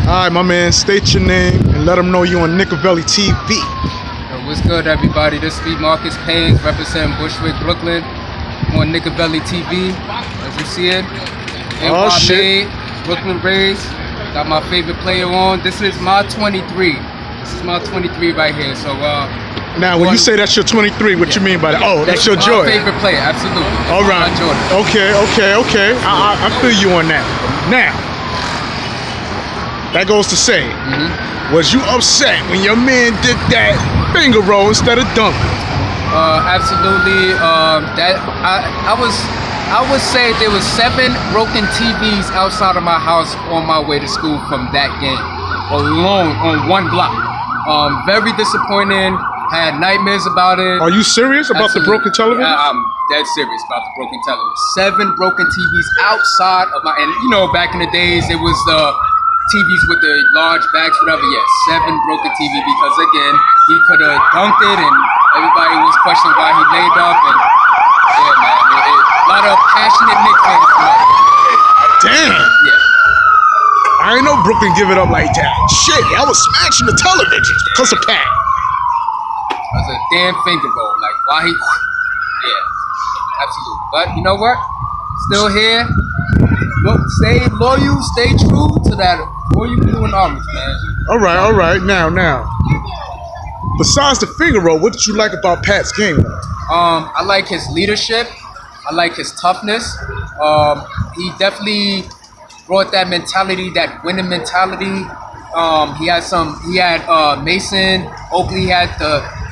Alright, my man, state your name and let them know you on Nickavelli TV. Yo, what's good, everybody? This is Marcus Payne, representing Bushwick, Brooklyn. I'm on Nickavelli TV, as you see it. Oh, shit. Brooklyn Rays. Got my favorite player on. This is my 23. This is my 23 right here. So, now, when you say that's your 23, what you mean by that? Oh, that's your Jordan. My favorite player, absolutely. All right. Okay. I feel you on that. Now, that goes to say, was you upset when your man did that finger roll instead of dunking? Absolutely. I would say there was 7 broken TVs outside of my house on my way to school from that game alone on one block. Very disappointing. Had nightmares about it. Are you serious about the broken television? I'm dead serious about the broken television. 7 broken TVs outside of my, and you know, back in the days, it was the TVs with the large backs, whatever. Yeah, 7 broken TV because again, he could have dunked it, and everybody was questioning why he laid up. And yeah, man, a lot of passionate Knicks fans. Damn. Yeah. I ain't know Brooklyn give it up like that. Shit, I was smashing the television because of Pat. That was a damn finger roll. Like, why he... Yeah, absolutely. But you know what? Still here. Look, stay loyal, stay true to that Royal Blue and Orange, man. All right. Now. Besides the finger roll, what did you like about Pat's game? I like his leadership. I like his toughness. He definitely brought that mentality, that winning mentality. He had Mason, Oakley had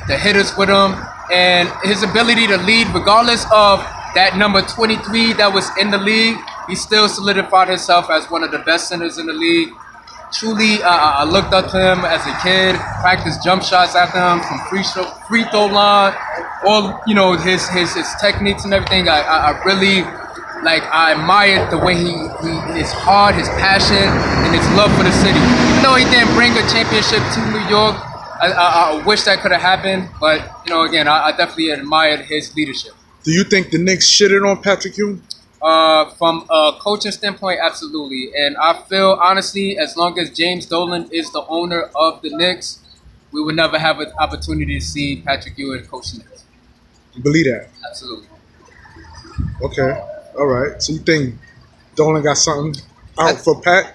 the hitters with him, and his ability to lead, regardless of that number 23 that was in the league, he still solidified himself as one of the best centers in the league. Truly, I looked up to him as a kid, practiced jump shots after him from free throw line, all, you know, his techniques and everything. I really, I admired the way his heart, his passion, and his love for the city. Even though he didn't bring a championship to New York, I wish that could have happened. But, you know, again, I definitely admired his leadership. Do you think the Knicks shitted on Patrick Ewing? From a coaching standpoint, absolutely. And I feel, honestly, as long as James Dolan is the owner of the Knicks, we would never have an opportunity to see Patrick Ewing coach the Knicks. You believe that? Absolutely. Okay. All right. So you think Dolan got something out for Pat?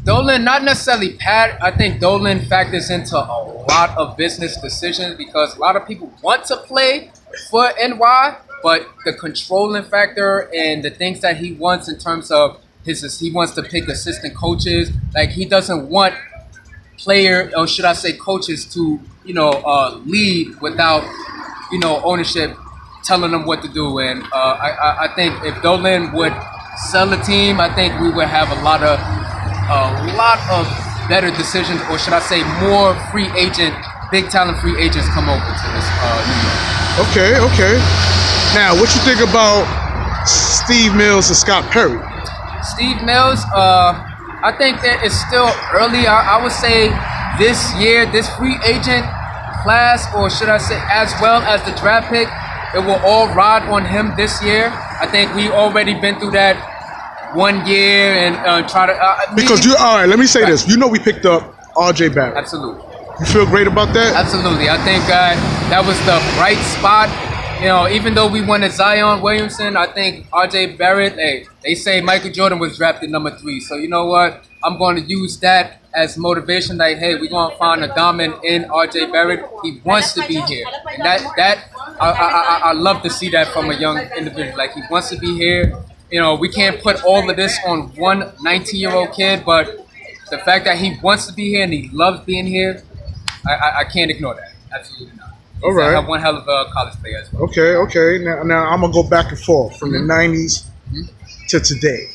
Dolan, not necessarily Pat. I think Dolan factors into a lot of business decisions because a lot of people want to play for NY, but the controlling factor and the things that he wants in terms of he wants to pick assistant coaches. Like, he doesn't want coaches to, lead without, ownership telling them what to do. And I think if Dolan would sell the team, I think we would have a lot of better decisions, or should I say more big talent free agents come over to this New York. Okay. Now, what you think about Steve Mills and Scott Perry? Steve Mills, I think that it's still early. I would say this year, this free agent class, or should I say as well as the draft pick, it will all ride on him this year. I think we already been through that 1 year and try to... all right, let me say this. You know we picked up RJ Barrett. Absolutely. You feel great about that? Absolutely. I think that was the bright spot. Even though we wanted Zion Williamson, I think RJ Barrett, they say Michael Jordan was drafted number 3. So you know what? I'm going to use that as motivation. Like, hey, we're going to find a diamond in RJ Barrett. He wants to be here. And I love to see that from a young individual. Like, he wants to be here. We can't put all of this on one 19-year-old kid, but the fact that he wants to be here and he loves being here, I can't ignore that. Absolutely not. All right. One hell of a college player as well. Okay. Now I'm gonna go back and forth from the '90s to today.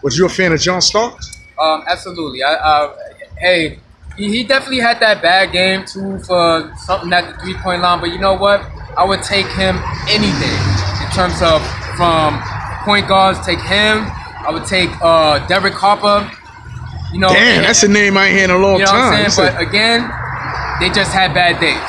Was you a fan of John Starks? Absolutely. He definitely had that bad game too for something at the 3-point line. But you know what? I would take him any day in terms of from point guards. Take him. I would take Derek Harper. Damn, that's a name I ain't had in a long time. What I'm saying? But again, they just had bad days.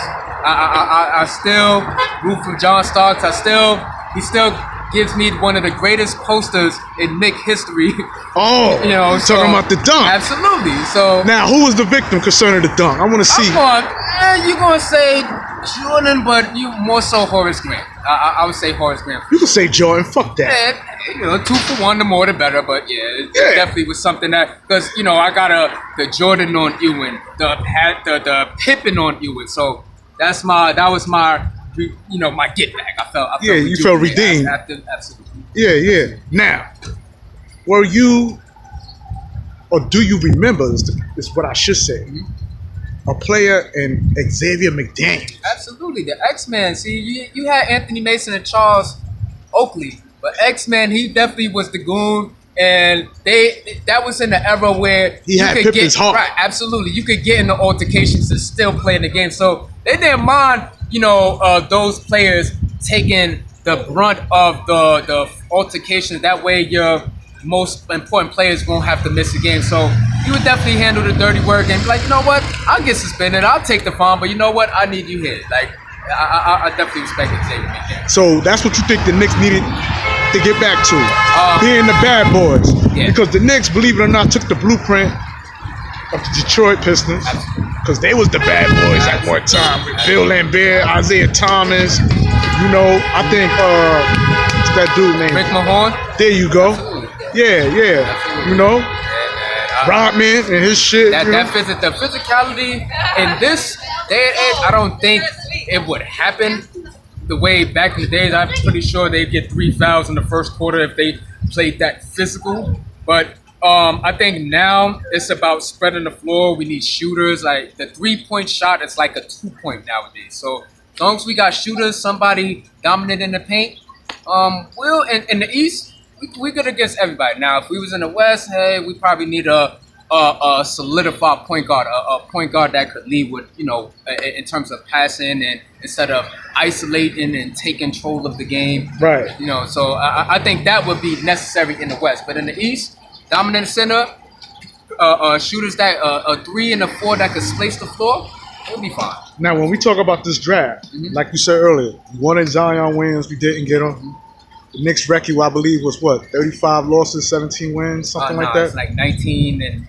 I still root for John Starks. He still gives me one of the greatest posters in Knicks history. Oh, you know, so, talking about the dunk. Absolutely. So now, who was the victim concerning the dunk? I want to see. You're gonna say Jordan, but you more so Horace Grant. I would say Horace Grant. You can say Jordan. Fuck that. Yeah, you know, 2 for 1, the more the better. But it definitely was something that, because you know, I got the Jordan on Ewing, the Pippen on Ewing. So that was my my get back. I felt you felt redeemed. Absolutely. Yeah. Now, were you, or do you remember? Is what I should say. Mm-hmm. A player in Xavier McDaniel. Absolutely, the X-Men. See, you had Anthony Mason and Charles Oakley, but X-Men, he definitely was the goon, and that was in the era where he had Pippen's heart. Right, absolutely. You could get into altercations and still play in the game. So they didn't mind, those players taking the brunt of the altercations. That way, your most important players won't have to miss a game. So you would definitely handle the dirty work and be like, you know what, I'll get suspended, I'll take the fine, but you know what, I need you here. Like, I definitely respect Xavier McDaniel. So that's what you think the Knicks needed to get back to, being the bad boys. Yeah. Because the Knicks, believe it or not, took the blueprint of the Detroit Pistons, because they was the bad boys at one time with Bill Lambert, Isaiah Thomas. I think what's that dude named? Rick Mahorn. There you go. Absolutely. Yeah. Absolutely. Rodman and his shit. The physicality in this day and age, I don't think it would happen the way back in the days. I'm pretty sure they'd get 3 fouls in the first quarter if they played that physical. But I think now it's about spreading the floor. We need shooters. Like the 3-point shot is like a 2-point nowadays. So as long as we got shooters, somebody dominant in the paint, we'll in the East. We good against everybody. Now, if we was in the West, hey, we probably need a solidified point guard, a point guard that could lead with, in terms of passing and instead of isolating and take control of the game. Right. So I think that would be necessary in the West. But in the East, dominant center, shooters that a 3 and a 4 that could space the floor, it'll be fine. Now, when we talk about this draft, like you said earlier, you wanted Zion Williams, we didn't get him. Mm-hmm. The Knicks record, I believe, was what, 35 losses, 17 wins, something like that? It's like 19, and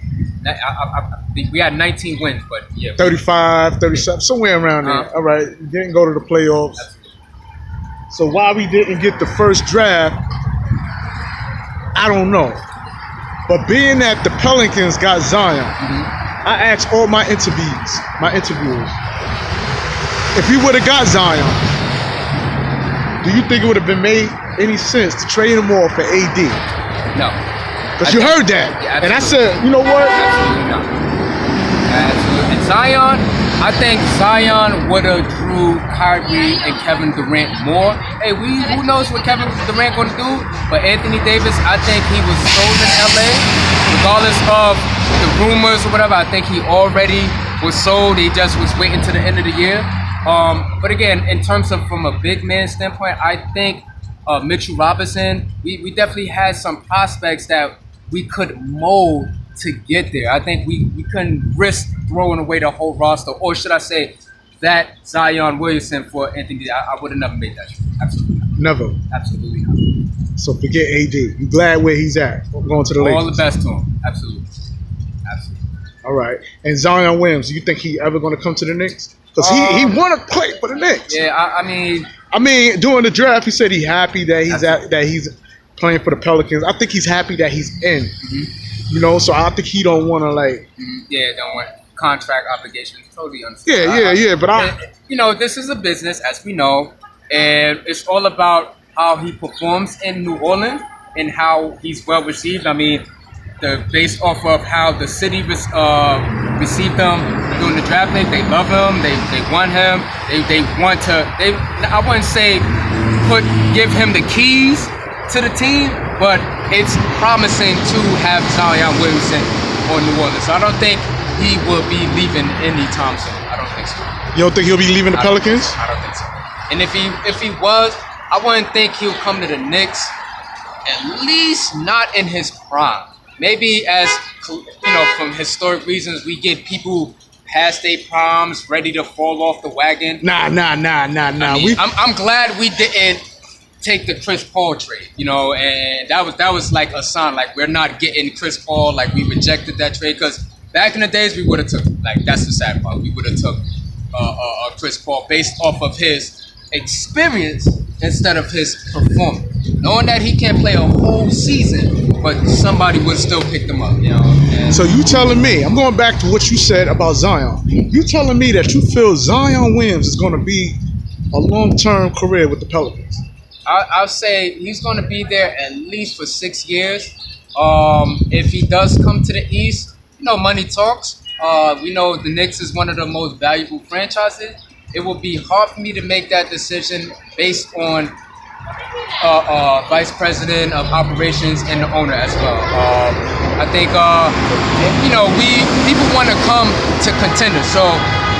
we had 19 wins, but yeah. 35, 37, somewhere around there. All right, we didn't go to the playoffs. Absolutely. So why we didn't get the first draft, I don't know. But being that the Pelicans got Zion, I asked all my interviewers, if we would have got Zion, do you think it would have been made any sense to trade him off for AD? No. Because you heard that. Yeah, and I said, you know what? Absolutely not. Absolutely. And Zion, I think Zion would have drew Kyrie and Kevin Durant more. Hey, who knows what Kevin Durant going to do? But Anthony Davis, I think he was sold in LA. Regardless of the rumors or whatever, I think he already was sold. He just was waiting to the end of the year. But again, in terms of from a big man standpoint, I think Mitchell Robinson, we definitely had some prospects that we could mold to get there. I think we couldn't risk throwing away the whole roster, or should I say that Zion Williamson for Anthony. I would have never made that. Absolutely not. Never. Absolutely not. So forget AD. You glad where he's at? Going to the Lakers. All the best to him. Absolutely. All right. And Zion Williams, do you think he ever going to come to the Knicks? Because he want to play for the Knicks. Yeah, I mean, during the draft, he said he's happy that he's playing for the Pelicans. I think he's happy that he's in. Mm-hmm. So I think he don't want to don't want contract obligations. Totally understand. Yeah. But this is a business, as we know, and it's all about how he performs in New Orleans and how he's well received. I mean, based off of how the city received him during the draft pick, they love him. They want him. They want to. I wouldn't say give him the keys to the team, but it's promising to have Zion Williamson on New Orleans. So I don't think he will be leaving anytime soon. I don't think so. You don't think he'll be leaving the Pelicans? I don't think so. And if he was, I wouldn't think he'll come to the Knicks. At least not in his prime. Maybe as from historic reasons, we get people past their primes ready to fall off the wagon. Nah. I mean, I'm glad we didn't take the Chris Paul trade, and that was like a sign, like we're not getting Chris Paul, like we rejected that trade because back in the days we would have took, like that's the sad part, we would have took Chris Paul based off of his experience instead of his performance, knowing that he can't play a whole season, but somebody would still pick them up, And So you telling me, I'm going back to what you said about Zion. You telling me that you feel Zion Williams is going to be a long-term career with the Pelicans? I'll say he's going to be there at least for 6 years. If he does come to the East, money talks. We know the Knicks is one of the most valuable franchises. It will be hard for me to make that decision based on vice president of operations and the owner as well. I think people want to come to contenders. So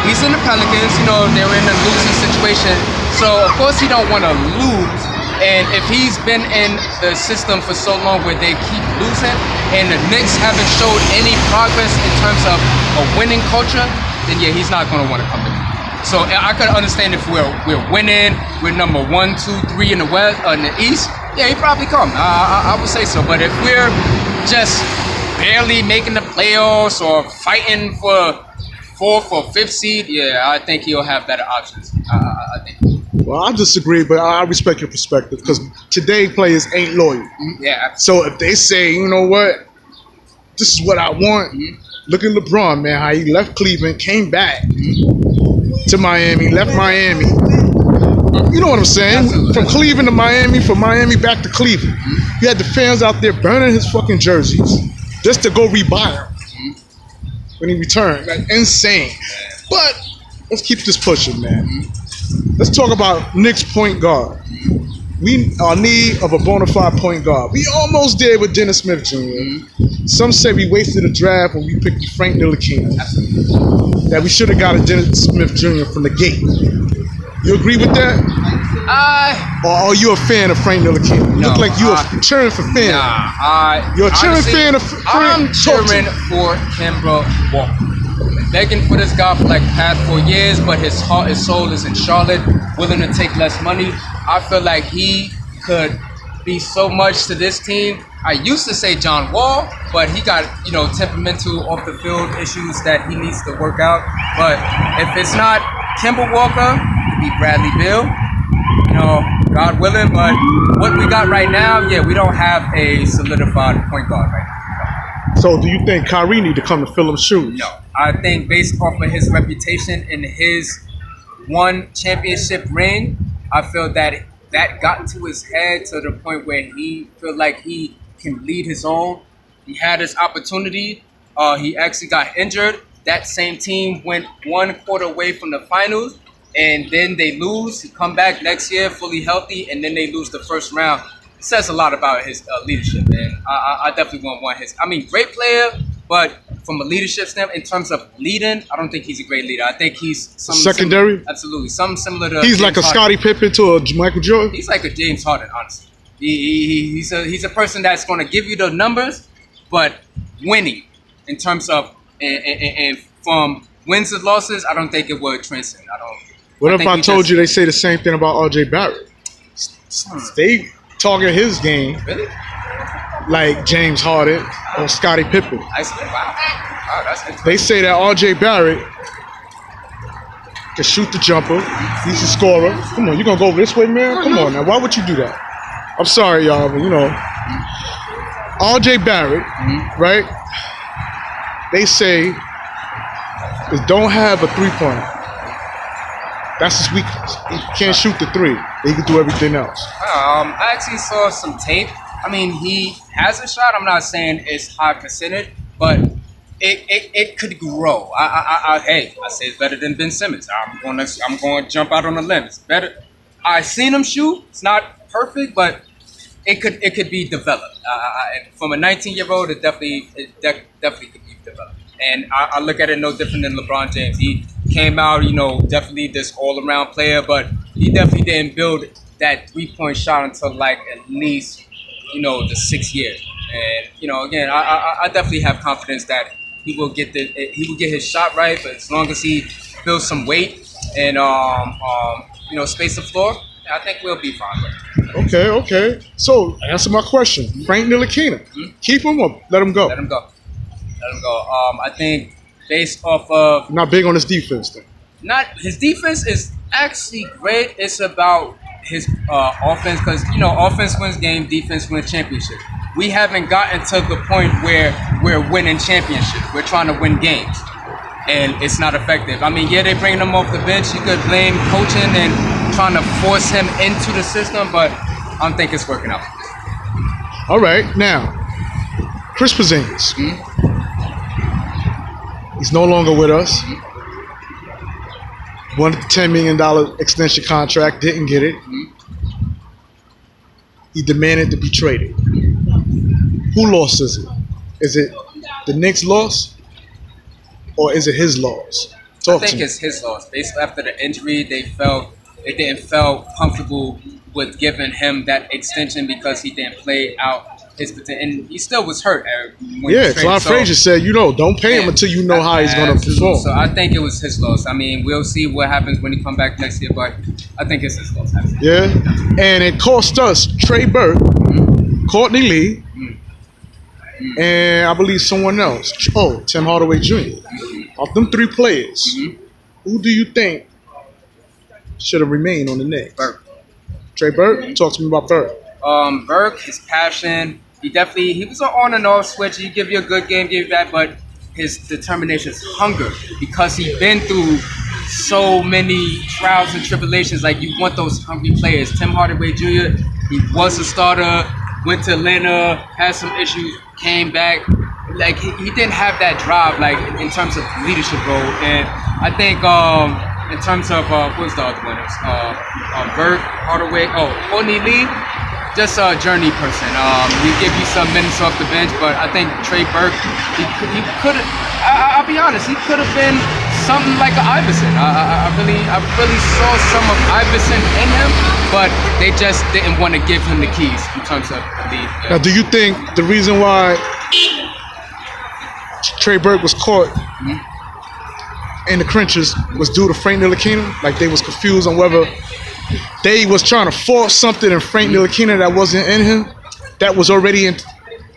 he's in the Pelicans. They're in a losing situation. So of course he don't want to lose. And if he's been in the system for so long where they keep losing and the Knicks haven't showed any progress in terms of a winning culture, then yeah, he's not going to want to come to me. So I could understand if we're winning, we're number 1, 2, 3 in the West, in the East, yeah, he'd probably come. I would say so. But if we're just barely making the playoffs or fighting for 4th or 5th seed, yeah, I think he'll have better options. I think. Well, I disagree, but I respect your perspective because today players ain't loyal. Yeah. So if they say, you know what, this is what I want, look at LeBron, man, how he left Cleveland, came back to Miami, left Miami. You know what I'm saying? Absolutely. From Cleveland to Miami, from Miami back to Cleveland. You had the fans out there burning his fucking jerseys just to go rebuy them when he returned. Like, insane. But let's keep this pushing, man. Let's talk about Knicks point guard. We are in need of a bona fide point guard. We almost did with Dennis Smith Jr. Some say we wasted a draft when we picked Frank Ntilikina. That we should have got a Dennis Smith Jr. from the gate. You agree with that? Or are you a fan of Frank Ntilikina? You look like you're cheering for fan. You're a cheering fan of Frank. I'm cheering for Kemba Walker. Begging for this guy for like the past 4 years, but his heart and soul is in Charlotte, willing to take less money. I feel like he could be so much to this team. I used to say John Wall, but he got, temperamental off the field issues that he needs to work out. But if it's not Kemba Walker, it could be Bradley Beal, God willing. But what we got right now, yeah, we don't have a solidified point guard right now. So do you think Kyrie need to come to fill his shoes? No. I think based off of his reputation and his one championship ring, I feel that got into his head to the point where he feel like he can lead his own. He had his opportunity. He actually got injured. That same team went 1 quarter away from the finals, and then they lose. He come back next year fully healthy, and then they lose the first round. It says a lot about his leadership, and I definitely won't want his. Great player, but from a leadership standpoint, in terms of leading, I don't think he's a great leader. I think he's secondary. Absolutely, something similar to. He's James like a Scottie Pippen to a Michael Jordan. He's like a James Harden, honestly. He's a person that's going to give you the numbers, but winning in terms of and from wins and losses, I don't think it would transcend. What if I told you they say the same thing about R.J. Barrett? They target his game. Really? Like James Harden or Scottie Pippen. Wow, that's interesting. They say that R.J. Barrett can shoot the jumper. He's a scorer. Come on, you gonna go this way, man? Come on now. Why would you do that? I'm sorry, y'all, but R.J. Barrett, right? They say is don't have a three-pointer. That's his weakness. He can't shoot the three. He can do everything else. I actually saw some tape. He has a shot. I'm not saying it's high percentage, but it could grow. I say it's better than Ben Simmons. I'm going to jump out on a limb. It's better. I seen him shoot. It's not perfect, but it could be developed. From a 19-year-old, it definitely could be developed. And I look at it no different than LeBron James. He came out, definitely this all-around player, but he definitely didn't build that three-point shot until like at least, the 6th year. And again, I definitely have confidence that he will get his shot right. But as long as he builds some weight and space the floor, I think we'll be fine. Okay. So answer my question. Frank Ntilikina, keep him or let him go? Let him go. I think based off of Not big on his defense, though. not his defense is actually great. It's about his offense because offense wins game, defense wins championship. We haven't gotten to the point where we're winning championships. We're trying to win games, and it's not effective. I mean, yeah, they bring him off the bench. You could blame coaching and trying to force him into the system, but I don't think it's working out. All right, now Chris Porzingis. He's no longer with us. Wanted the $10 million extension contract, didn't get it. He demanded to be traded. Who loss is it? Is it the Knicks' loss or is it his loss? I think it's his loss. Basically, after the injury, they didn't feel comfortable with giving him that extension because he didn't play out his potential, and he still was hurt. Clyde Frazier said, don't pay him until you know how he's going to perform. So I think it was his loss. I mean, we'll see what happens when he come back next year, but I think it's his loss. Yeah, and it cost us Trey Burke, Courtney Lee, and I believe someone else. Tim Hardaway Jr. Of them three players, who do you think should have remained on the Knicks? Burke. Trey Burke? Talk to me about Burke. Burke, his passion, he was an on and off switch. He give you a good game, give you that, but his determination, his hunger, because he's been through so many trials and tribulations. Like, you want those hungry players. Tim Hardaway Jr., he was a starter, went to Atlanta, had some issues, came back. Like, he didn't have that drive, like, in terms of leadership role. And I think in terms of, what's the other winners? Burke, Hardaway, Courtney Lee, just a journey person. He give you some minutes off the bench, but I think Trey Burke, he could have, I'll be honest, he could have been something like an Iverson. I really saw some of Iverson in him, but they just didn't want to give him the keys in terms of the lead. Yeah. Now, do you think the reason why Trey Burke was caught in the clinches was due to Frank Ntilikina? Like, they was confused on whether they was trying to force something in Frank Ntilikina that wasn't in him, that was already in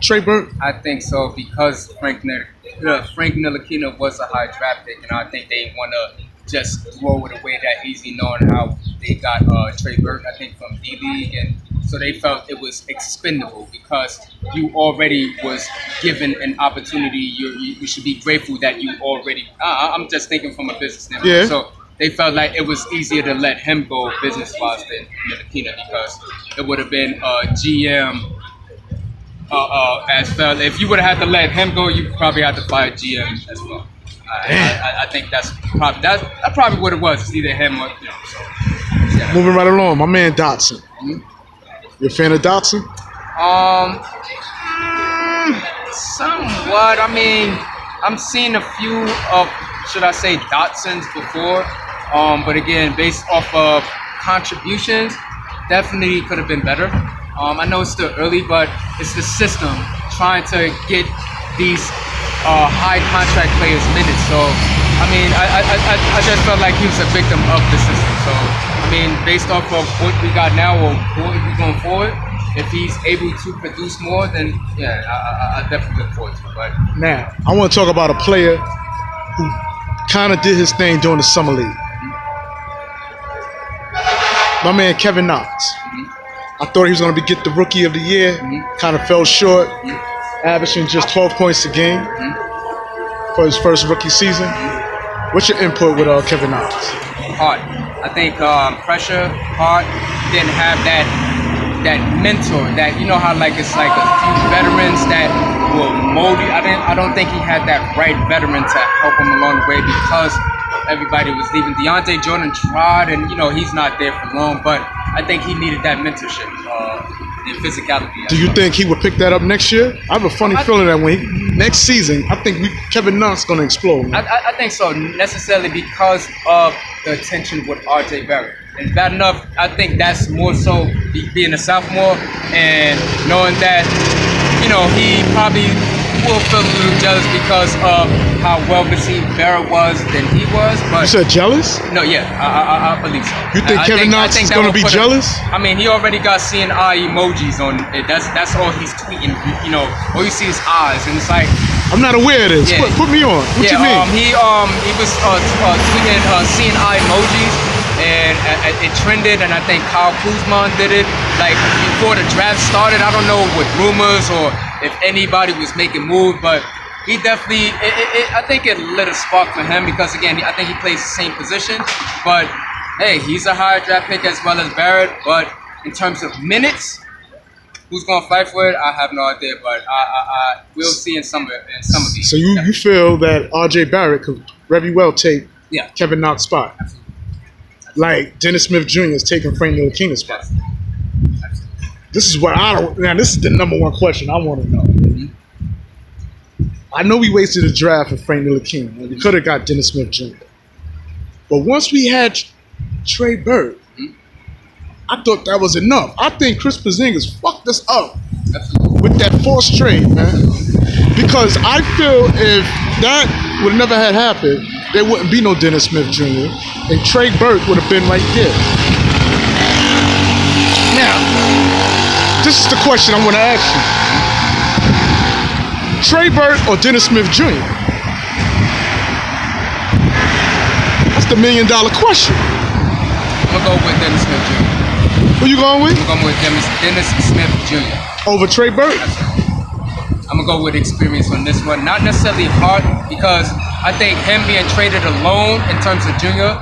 Trey Burke? I think so, because Frank Ntilikina was a high draft pick, and I think they didn't want to just throw it away that easy, knowing how they got Trey Burke, I think, from D-League, and so they felt it was expendable because you already was given an opportunity. You should be grateful that you already. I'm just thinking from a business standpoint. Yeah. So they felt like it was easier to let him go business-wise than Ntilikina because it would have been GM. As well, if you would have had to let him go, you probably had to fire GM as well. I think that's probably what it was. It's either him or So, yeah. Moving right along, my man Dotson. You a fan of Dotson? Somewhat. I mean, I'm seeing a few of, should I say, Dotsons before. But again, based off of contributions, definitely could have been better. I know it's still early, but it's the system trying to get these high contract players minutes. So, I mean, I just felt like he was a victim of the system. So, I mean, based off of what we got now or what we going forward, if he's able to produce more, then yeah, I definitely look forward to it. But now, I want to talk about a player who kind of did his thing during the summer league. My man Kevin Knox. I thought he was going to get the Rookie of the Year. Kind of fell short, averaging just 12 points a game for his first rookie season. What's your input with Kevin Knox? Hard. I think pressure, hard. Didn't have that mentor. That, you know how like it's like a few veterans that will mold you. I don't think he had that right veteran to help him along the way because everybody was leaving. DeAndre Jordan tried, and he's not there for long. But I think he needed that mentorship and physicality. Do you think he would pick that up next year? I have a funny feeling that next season, I think Kevin Knox going to explode. I think so, necessarily because of the attention with RJ Barrett. And bad enough, I think that's more so being a sophomore and knowing that, he probably, will feel a little jealous because of how well received Barrett was than he was. But You said jealous? no, yeah, I believe so. You think Kevin Knox is that going to will be put jealous? I mean, he already got seeing eye emojis on it. That's all he's tweeting. You know, all you see is eyes, and it's like, I'm not aware of this. Yeah. Put me on. What yeah, you mean? he was tweeting seeing eye emojis, and it trended. And I think Kyle Kuzma did it like before the draft started. I don't know with rumors or if anybody was making moves, but he definitely. I think it lit a spark for him because again, I think he plays the same position. But hey, he's a higher draft pick as well as Barrett. But in terms of minutes, who's gonna fight for it? I have no idea, but I we'll see in some of these. So you feel that R.J. Barrett could very well take Yeah. Kevin Knox's spot, Absolutely. like Dennis Smith Jr. is taking Frank Ntilikina's spot. Absolutely. This is what I don't. Now this is the number one question I want to know. I know we wasted a draft for Frank Ntilikina. We could have got Dennis Smith Jr. But once we had Trey Burke, I thought that was enough. I think Chris Porzingis fucked us up Absolutely. with that forced trade, man. Because I feel if that would never had happened, there wouldn't be no Dennis Smith Jr. and Trey Burke would have been right there. Now, this is the question I want to ask you. Trey Burke or Dennis Smith Jr.? That's the $1 million question. I'm gonna go with Dennis Smith Jr. Who you going with? I'm going with Dennis Smith Jr. Over Trey Burke? I'm gonna go with experience on this one. Not necessarily heart, because I think him being traded alone in terms of Junior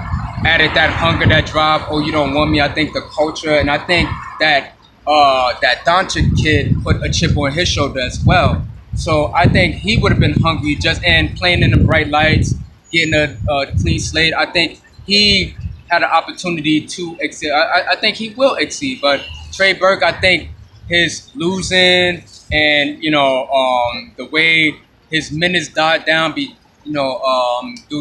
added that hunger, that drive. Oh, you don't want me. I think the culture, and I think that that Doncic kid put a chip on his shoulder as well. So I think he would have been hungry just and playing in the bright lights, getting a clean slate. I think he had an opportunity to exceed. I think he will exceed. But Trey Burke, I think his losing and the way his minutes died down, due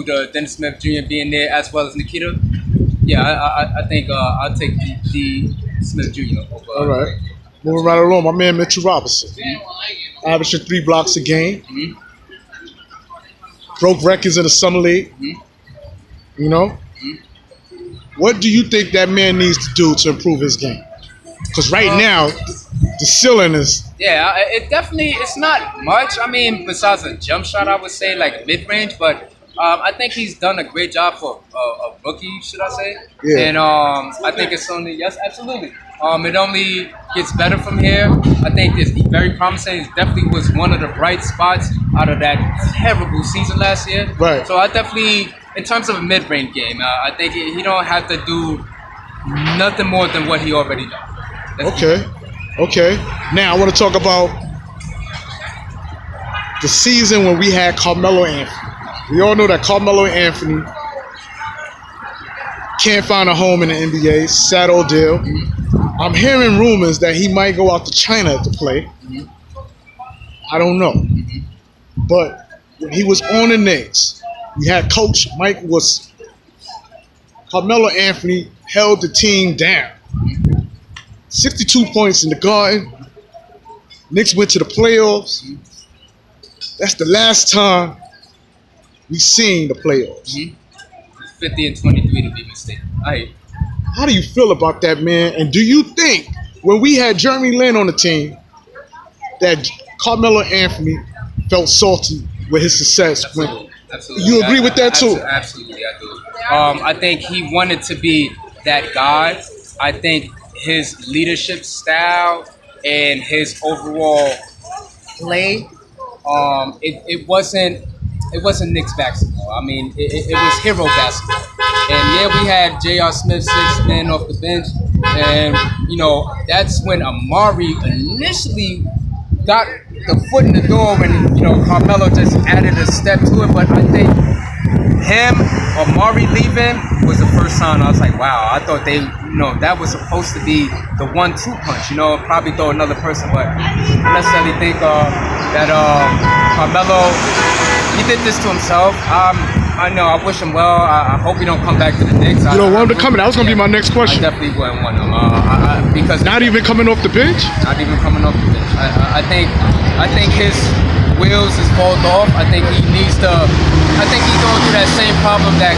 to Dennis Smith Jr. being there as well as Nikita. Yeah, I think I'll take the Smith Jr. over. All right. Moving right along, my man Mitchell Robinson. Averaging 3 blocks a game. Mm-hmm. Broke records in the summer league. Mm-hmm. You know? What do you think that man needs to do to improve his game? Because right now, the ceiling is... Yeah, it's not much. I mean, besides a jump shot, I would say, like mid-range. But I think he's done a great job for a rookie, should I say. Yeah. And I think it's only... Yes, absolutely. It only gets better from here. I think it's very promising. It definitely was one of the bright spots out of that terrible season last year. Right. So I definitely, in terms of a mid-range game, I think he don't have to do nothing more than what he already does. Okay. Now I want to talk about the season when we had Carmelo Anthony. We all know that Carmelo Anthony can't find a home in the NBA. Sad old deal. I'm hearing rumors that he might go out to China to play. I don't know. But when he was on the Knicks, we had Coach Mike Woodson. Carmelo Anthony held the team down. 62 points in the Garden. Knicks went to the playoffs. That's the last time we seen the playoffs. 50 and 23 to be mistaken. How do you feel about that, man? And do you think when we had Jeremy Lin on the team that Carmelo Anthony felt salty with his success? Absolutely. You agree with that too? Absolutely, I do. I think he wanted to be that guy. I think his leadership style and his overall play, it wasn't Knicks basketball. I mean, it was hero basketball. And yeah, we had J.R. Smith 6 men off the bench, and that's when Amari initially got the foot in the door when Carmelo just added a step to it. But I think Amari leaving was the first time I was like, wow. I thought that was supposed to be the 1-2 punch. Probably throw another person, but I don't necessarily think that Carmelo, he did this to himself. I know. I wish him well. I hope he don't come back to the Knicks. You don't want him to come in? That was going to be my next question. I definitely wouldn't want him. Because not even coming off the bench? Not even coming off the bench. I think his wheels is falling off. I think he needs to. I think he's going through that same problem that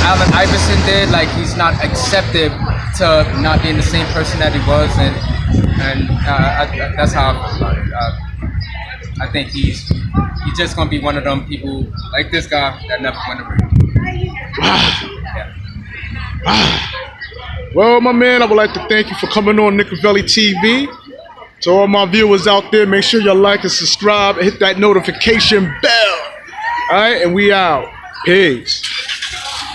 Allen Iverson did. Like he's not accepted to not being the same person that he was, and that's how I think he's just gonna be one of them people like this guy that never win a ring. Yeah. Well, my man, I would like to thank you for coming on Nicovelli TV. To all my viewers out there, make sure you like and subscribe and hit that notification bell. All right, and we out. Peace.